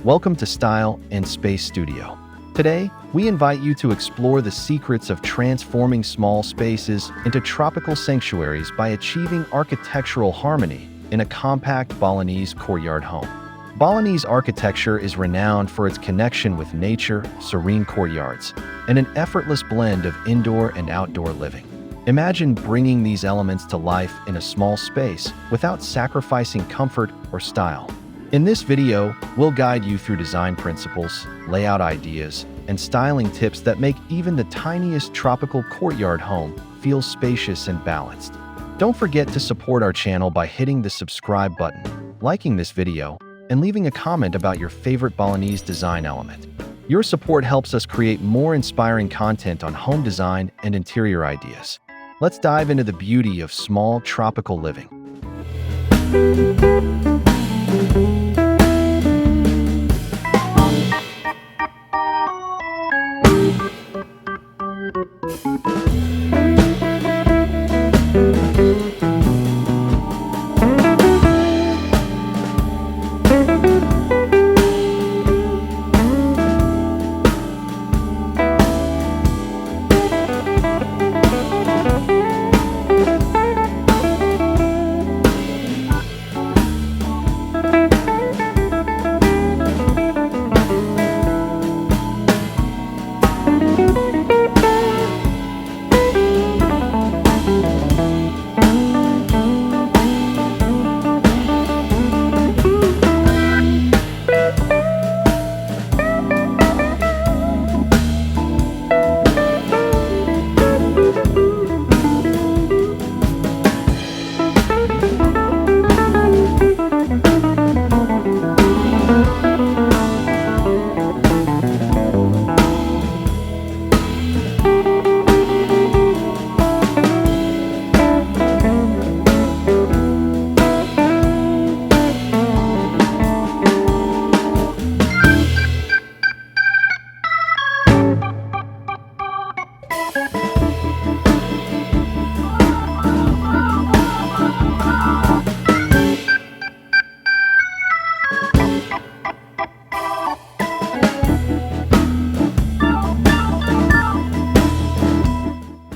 Welcome to Style and Space Studio. Today, we invite you to explore the secrets of transforming small spaces into tropical sanctuaries by achieving architectural harmony in a compact Balinese courtyard home. Balinese architecture is renowned for its connection with nature, serene courtyards, and an effortless blend of indoor and outdoor living. Imagine bringing these elements to life in a small space without sacrificing comfort or style. In this video, we'll guide you through design principles, layout ideas, and styling tips that make even the tiniest tropical courtyard home feel spacious and balanced. Don't forget to support our channel by hitting the subscribe button, liking this video, and leaving a comment about your favorite Balinese design element. Your support helps us create more inspiring content on home design and interior ideas. Let's dive into the beauty of small tropical living.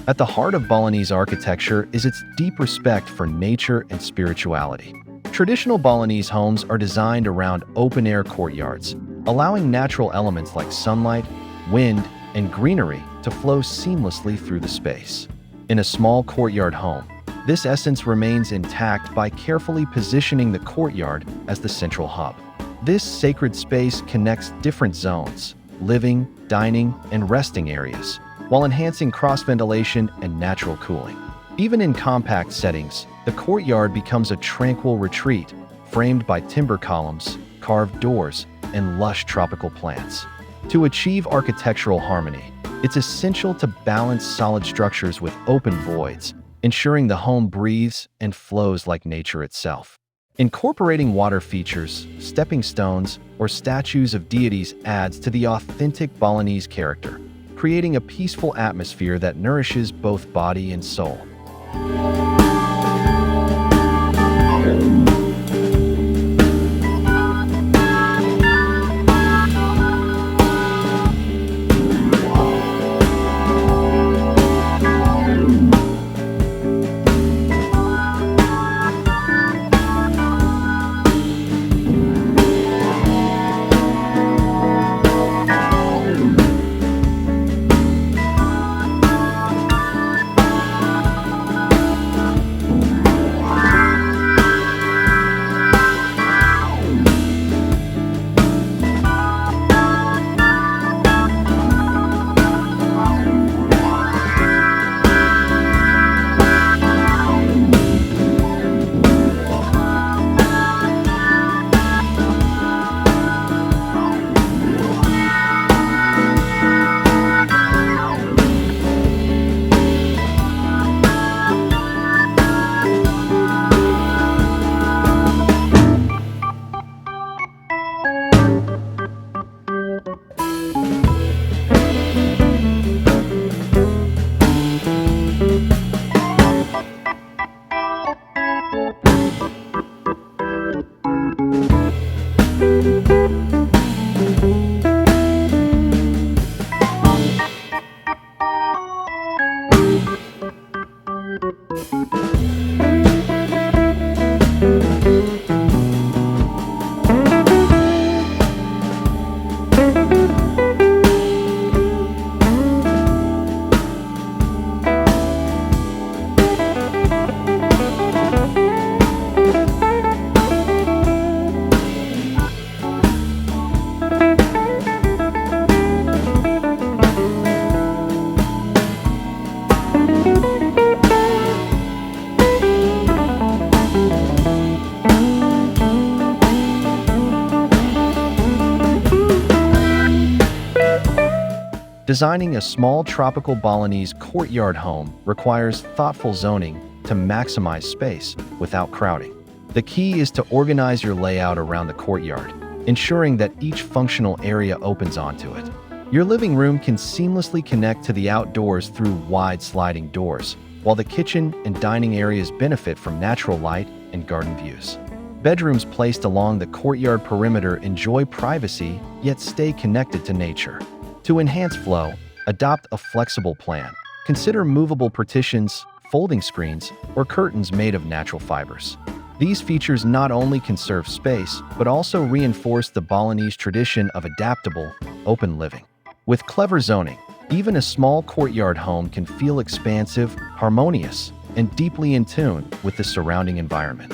At the heart of Balinese architecture is its deep respect for nature and spirituality. Traditional Balinese homes are designed around open-air courtyards, allowing natural elements like sunlight, wind, and greenery to flow seamlessly through the space. In a small courtyard home, this essence remains intact by carefully positioning the courtyard as the central hub. This sacred space connects different zones, living, dining, and resting areas, while enhancing cross-ventilation and natural cooling. Even in compact settings, the courtyard becomes a tranquil retreat, framed by timber columns, carved doors, and lush tropical plants. To achieve architectural harmony, it's essential to balance solid structures with open voids, ensuring the home breathes and flows like nature itself. Incorporating water features, stepping stones, or statues of deities adds to the authentic Balinese character, creating a peaceful atmosphere that nourishes both body and soul. Designing a small tropical Balinese courtyard home requires thoughtful zoning to maximize space without crowding. The key is to organize your layout around the courtyard, ensuring that each functional area opens onto it. Your living room can seamlessly connect to the outdoors through wide sliding doors, while the kitchen and dining areas benefit from natural light and garden views. Bedrooms placed along the courtyard perimeter enjoy privacy yet stay connected to nature. To enhance flow, adopt a flexible plan. Consider movable partitions, folding screens, or curtains made of natural fibers. These features not only conserve space, but also reinforce the Balinese tradition of adaptable, open living. With clever zoning, even a small courtyard home can feel expansive, harmonious, and deeply in tune with the surrounding environment.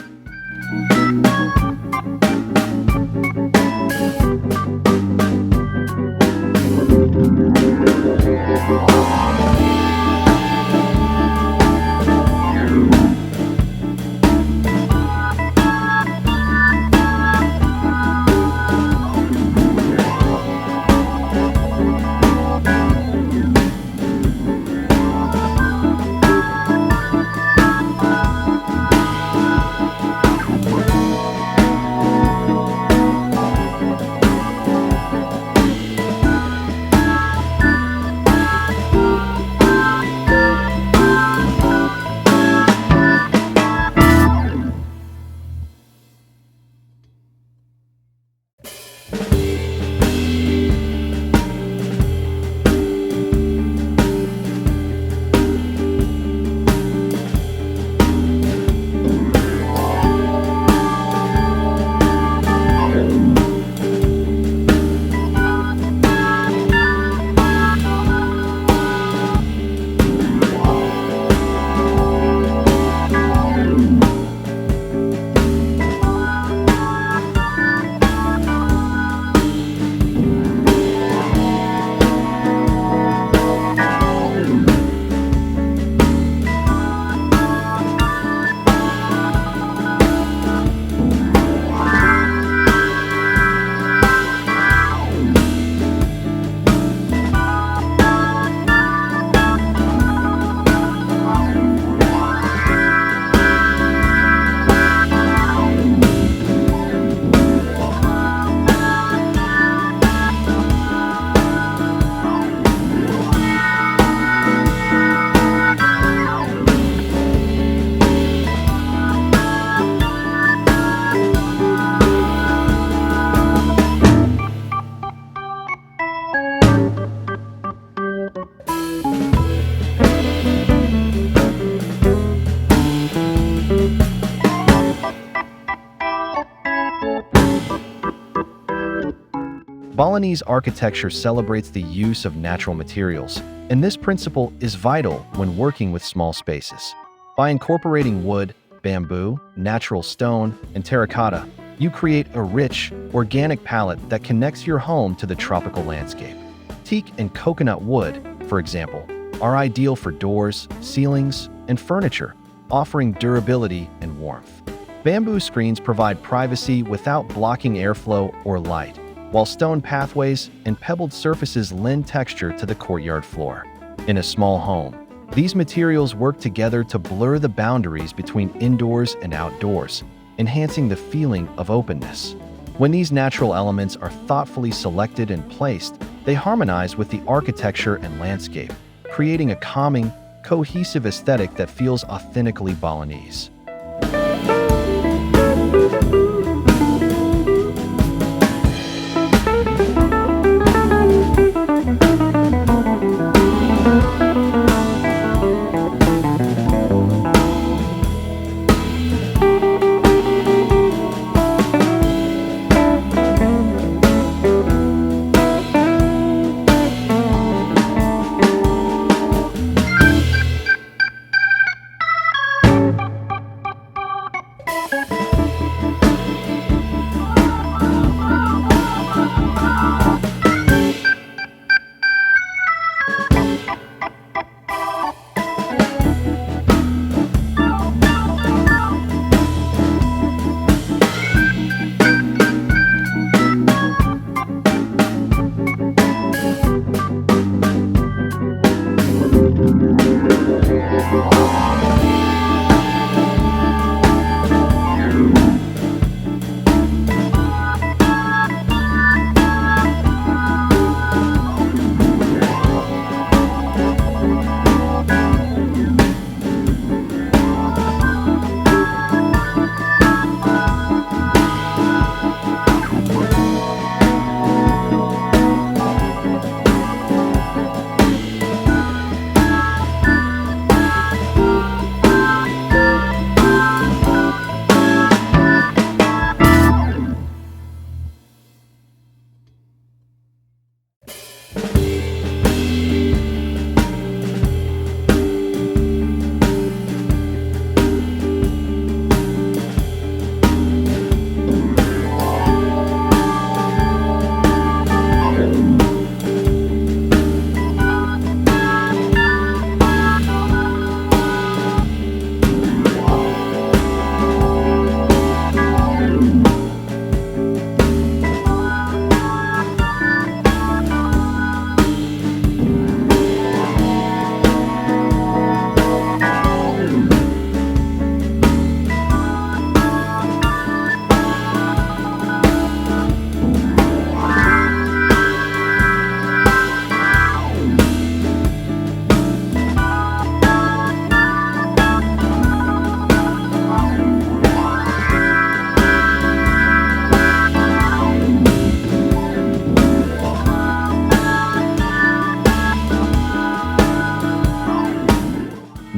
Balinese architecture celebrates the use of natural materials, and this principle is vital when working with small spaces. By incorporating wood, bamboo, natural stone, and terracotta, you create a rich, organic palette that connects your home to the tropical landscape. Teak and coconut wood, for example, are ideal for doors, ceilings, and furniture, offering durability and warmth. Bamboo screens provide privacy without blocking airflow or light, while stone pathways and pebbled surfaces lend texture to the courtyard floor. In a small home, these materials work together to blur the boundaries between indoors and outdoors, enhancing the feeling of openness. When these natural elements are thoughtfully selected and placed, they harmonize with the architecture and landscape, creating a calming, cohesive aesthetic that feels authentically Balinese.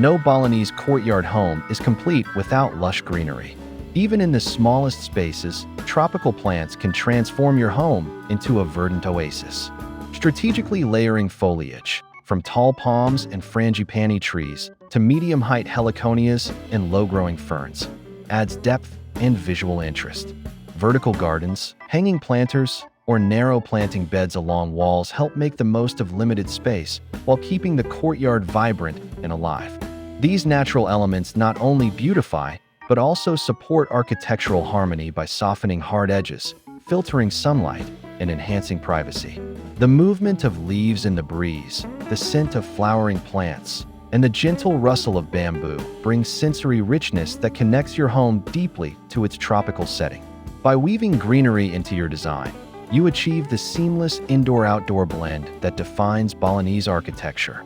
No Balinese courtyard home is complete without lush greenery. Even in the smallest spaces, tropical plants can transform your home into a verdant oasis. Strategically layering foliage, from tall palms and frangipani trees to medium-height heliconias and low-growing ferns, adds depth and visual interest. Vertical gardens, hanging planters, or narrow planting beds along walls help make the most of limited space while keeping the courtyard vibrant and alive. These natural elements not only beautify, but also support architectural harmony by softening hard edges, filtering sunlight, and enhancing privacy. The movement of leaves in the breeze, the scent of flowering plants, and the gentle rustle of bamboo brings sensory richness that connects your home deeply to its tropical setting. By weaving greenery into your design, you achieve the seamless indoor-outdoor blend that defines Balinese architecture.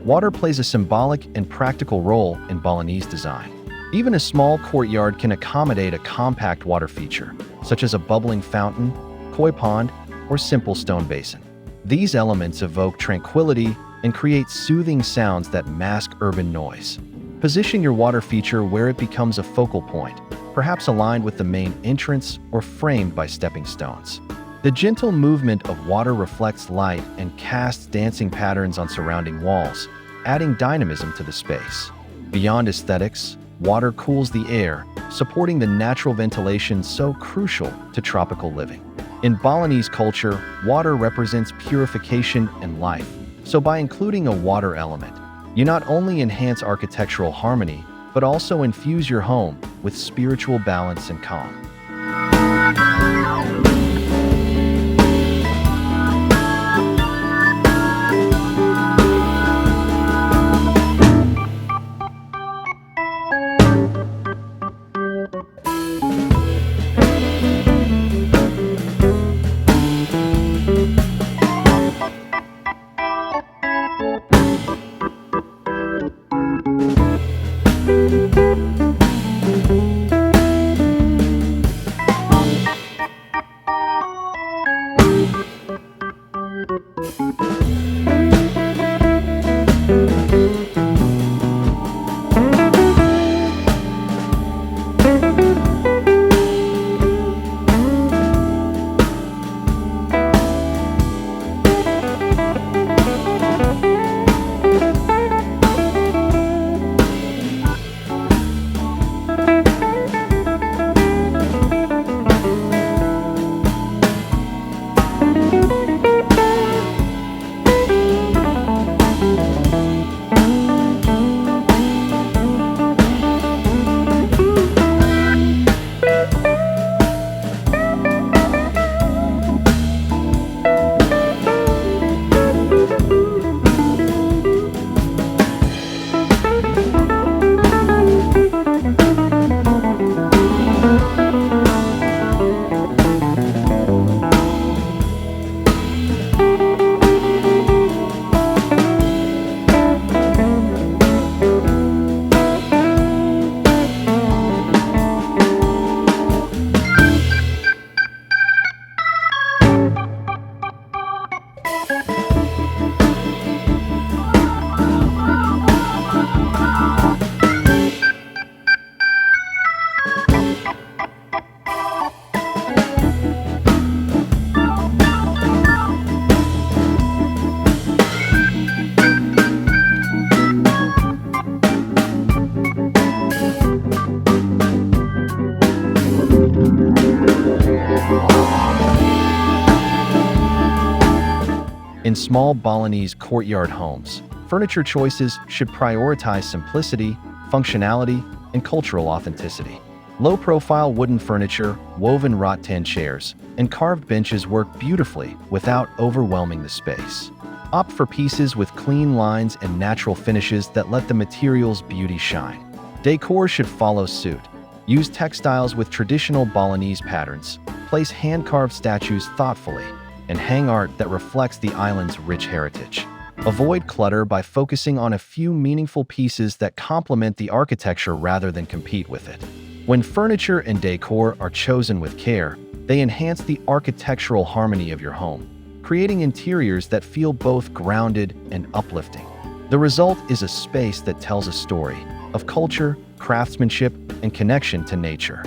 Water plays a symbolic and practical role in Balinese design. Even a small courtyard can accommodate a compact water feature, such as a bubbling fountain, koi pond, or simple stone basin. These elements evoke tranquility and create soothing sounds that mask urban noise. Position your water feature where it becomes a focal point, perhaps aligned with the main entrance or framed by stepping stones. The gentle movement of water reflects light and casts dancing patterns on surrounding walls, adding dynamism to the space. Beyond aesthetics, water cools the air, supporting the natural ventilation so crucial to tropical living. In Balinese culture, water represents purification and life, so by including a water element, you not only enhance architectural harmony, but also infuse your home with spiritual balance and calm. In small Balinese courtyard homes, furniture choices should prioritize simplicity, functionality, and cultural authenticity. Low-profile wooden furniture, woven rattan chairs, and carved benches work beautifully without overwhelming the space. Opt for pieces with clean lines and natural finishes that let the material's beauty shine. Decor should follow suit. Use textiles with traditional Balinese patterns, place hand-carved statues thoughtfully, and hang art that reflects the island's rich heritage. Avoid clutter by focusing on a few meaningful pieces that complement the architecture rather than compete with it. When furniture and decor are chosen with care, they enhance the architectural harmony of your home, creating interiors that feel both grounded and uplifting. The result is a space that tells a story of culture, craftsmanship, and connection to nature.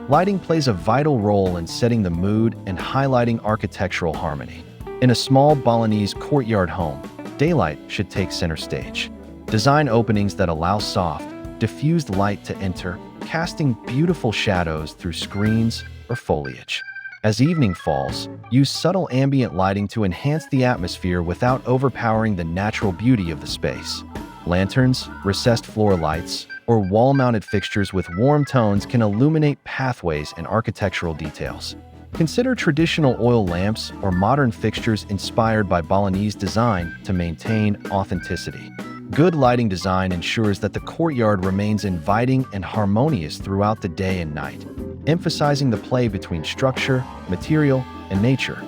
Lighting plays a vital role in setting the mood and highlighting architectural harmony. In a small Balinese courtyard home, daylight should take center stage. Design openings that allow soft, diffused light to enter, casting beautiful shadows through screens or foliage. As evening falls, use subtle ambient lighting to enhance the atmosphere without overpowering the natural beauty of the space. Lanterns, recessed floor lights, or wall-mounted fixtures with warm tones can illuminate pathways and architectural details. Consider traditional oil lamps or modern fixtures inspired by Balinese design to maintain authenticity. Good lighting design ensures that the courtyard remains inviting and harmonious throughout the day and night, emphasizing the play between structure, material, and nature.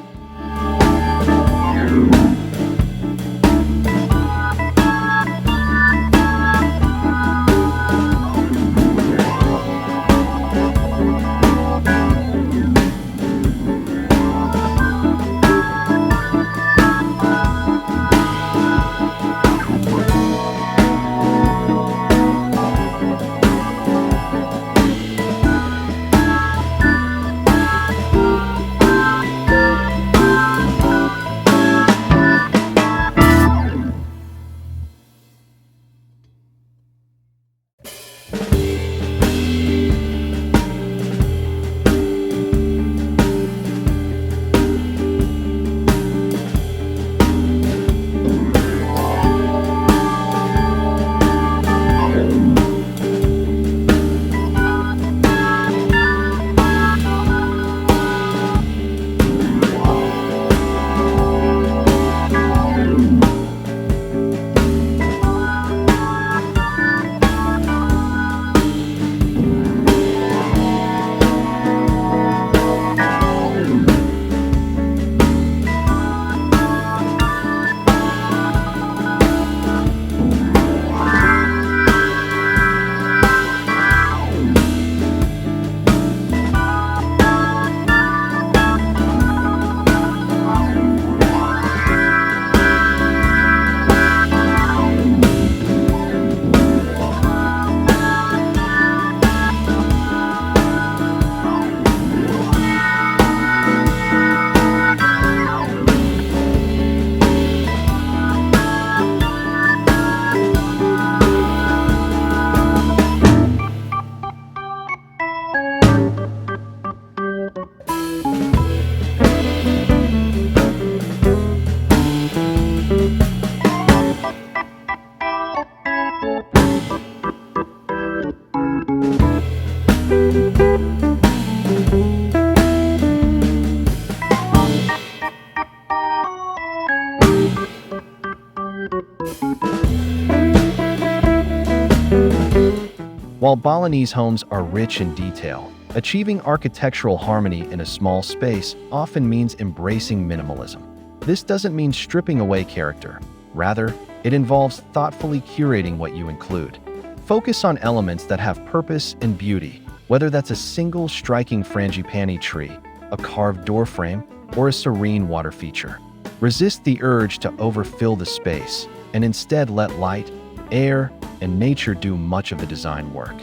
While Balinese homes are rich in detail, achieving architectural harmony in a small space often means embracing minimalism. This doesn't mean stripping away character. Rather, it involves thoughtfully curating what you include. Focus on elements that have purpose and beauty, whether that's a single striking frangipani tree, a carved door frame, or a serene water feature. Resist the urge to overfill the space and instead let light, air, and nature do much of the design work.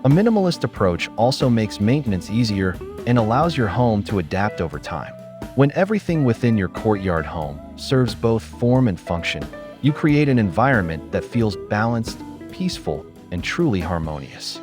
A minimalist approach also makes maintenance easier and allows your home to adapt over time. When everything within your courtyard home serves both form and function, you create an environment that feels balanced, peaceful, and truly harmonious.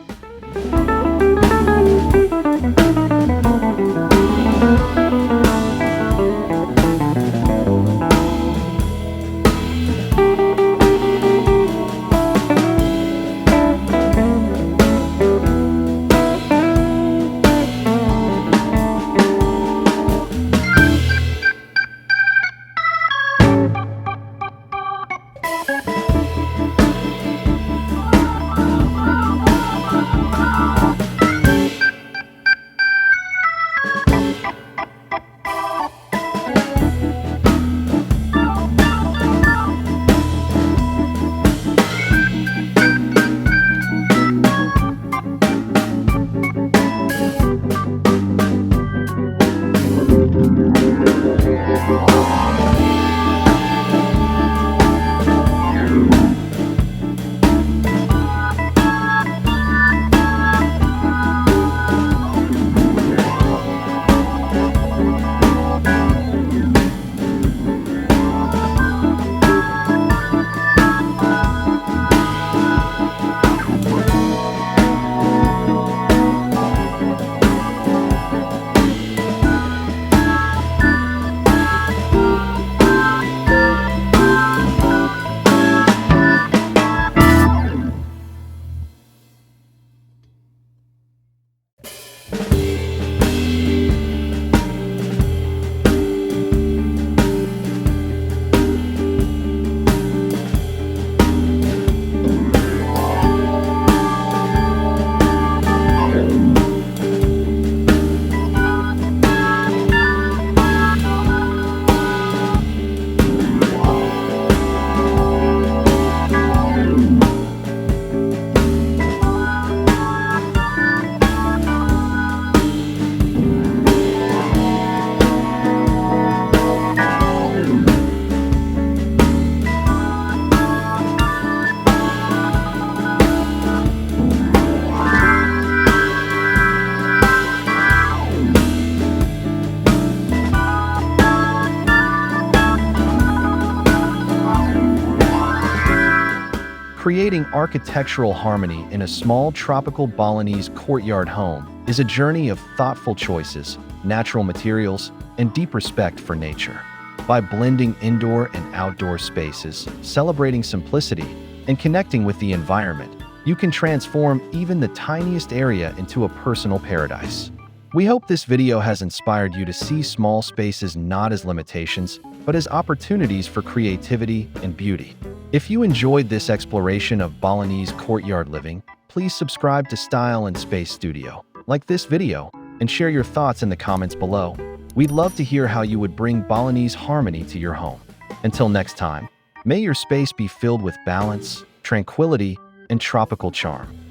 Creating architectural harmony in a small tropical Balinese courtyard home is a journey of thoughtful choices, natural materials, and deep respect for nature. By blending indoor and outdoor spaces, celebrating simplicity, and connecting with the environment, you can transform even the tiniest area into a personal paradise. We hope this video has inspired you to see small spaces not as limitations, but as opportunities for creativity and beauty. If you enjoyed this exploration of Balinese courtyard living, please subscribe to Style&Space Studio, like this video, and share your thoughts in the comments below. We'd love to hear how you would bring Balinese harmony to your home. Until next time, may your space be filled with balance, tranquility, and tropical charm.